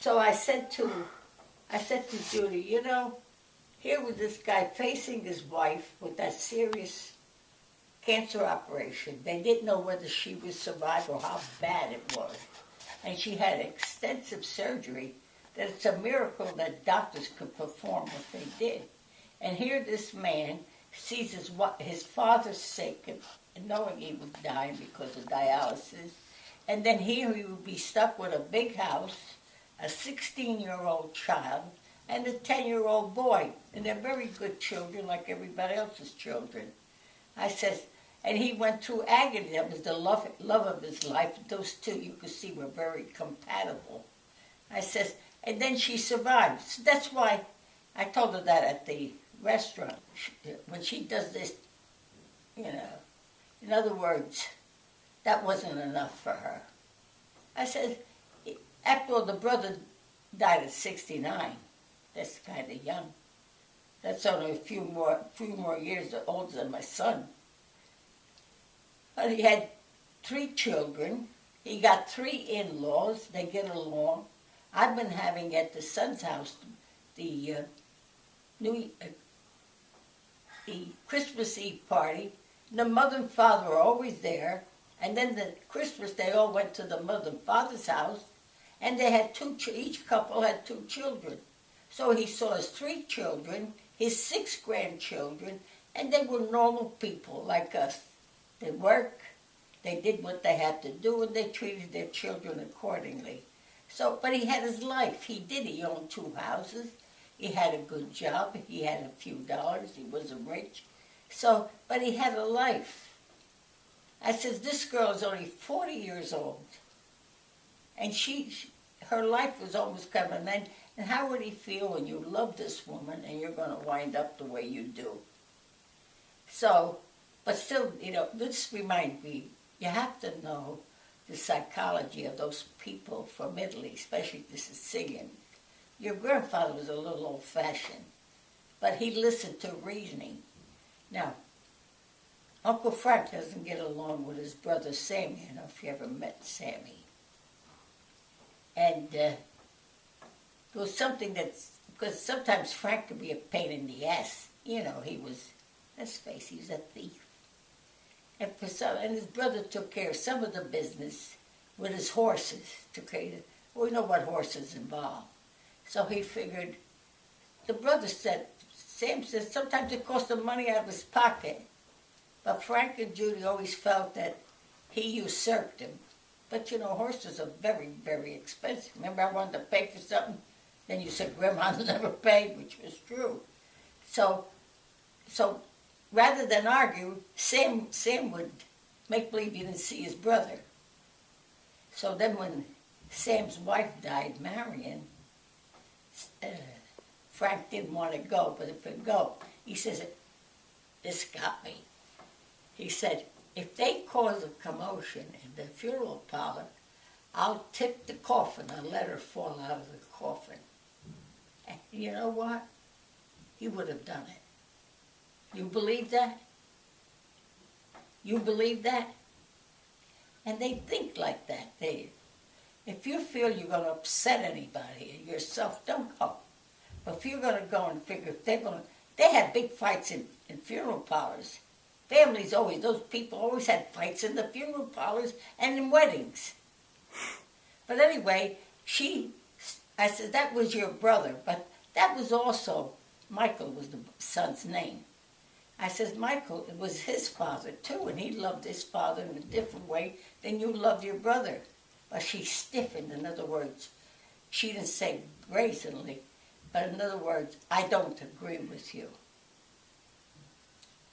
So I said to Judy, you know, here was this guy facing his wife with that serious cancer operation. They didn't know whether she would survive or how bad it was. And she had extensive surgery that it's a miracle that doctors could perform what they did. And here this man sees his father sick and knowing he was dying because of dialysis. And then here he would be stuck with a big house, a 16-year-old child, and a 10-year-old boy. And they're very good children like everybody else's children. I says, and he went through agony. That was the love of his life. Those two, you could see, were very compatible. I says, and then she survived. So that's why I told her that at the restaurant. When she does this, you know, in other words, that wasn't enough for her. I said, after all, the brother died at 69. That's kind of young. That's only a few more years older than my son. But he had 3 children. He got 3 in-laws. They get along. I've been having at the son's house the Christmas Eve party. The mother and father were always there. And then the Christmas, they all went to the mother and father's house. And they had each couple had 2 children. So he saw his 3 children, his 6 grandchildren, and they were normal people like us. They worked, they did what they had to do, and they treated their children accordingly. So, but he had his life. He owned 2 houses. He had a good job. He had a few dollars. He wasn't rich. So, but he had a life. I says, this girl is only 40 years old. And her life was almost coming an end. And how would he feel when you love this woman and you're going to wind up the way you do? So, but still, you know, this reminds me, you have to know the psychology of those people from Italy, especially the Sicilians. Your grandfather was a little old-fashioned, but he listened to reasoning. Now, Uncle Frank doesn't get along with his brother Sammy. I don't know if you ever met Sammy. And there was something because sometimes Frank could be a pain in the ass. You know, let's face it, he was a thief. And his brother took care of some of the business with his horses. We know what horses involve. So he figured, the brother said, Sam said, sometimes it cost him money out of his pocket. But Frank and Judy always felt that he usurped him. But you know, horses are very, very expensive. Remember, I wanted to pay for something? Then you said, Grandma's never paid, which was true. So rather than argue, Sam would make believe he didn't see his brother. So then when Sam's wife died, Marion, Frank didn't want to go, but if he'd go, he says, this got me. He said, if they cause a commotion in the funeral parlor, I'll tip the coffin and let her fall out of the coffin. And you know what? He would have done it. You believe that? You believe that? And they think like that. If you feel you're going to upset anybody, yourself, don't go. But if you're going to go and figure, they had big fights in funeral parlors. Families always, those people always had fights in the funeral parlors and in weddings. But anyway, I said, that was your brother, but that was also, Michael was the son's name. I says, Michael, it was his father too, and he loved his father in a different way than you loved your brother. But she stiffened, in other words. She didn't say brazenly, but in other words, I don't agree with you.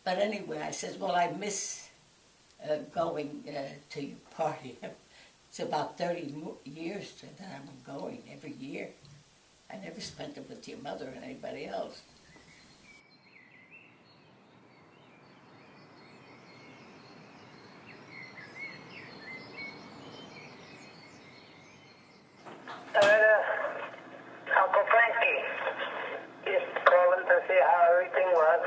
But anyway, I says, well, I miss going to your party. It's about 30 years that I'm going every year. I never spent it with your mother or anybody else. Uncle Frankie, just calling to see how everything was.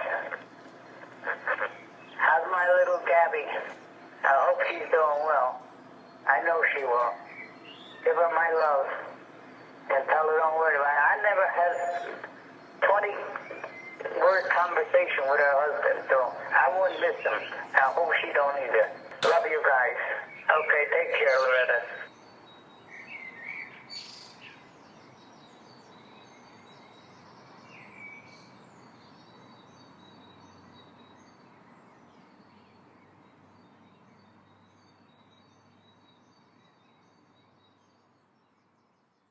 How's my little Gabby? I hope she's doing well. I know she will. Give her my love. And tell has 20-word conversation with her husband, so I wouldn't miss them. I hope she don't either.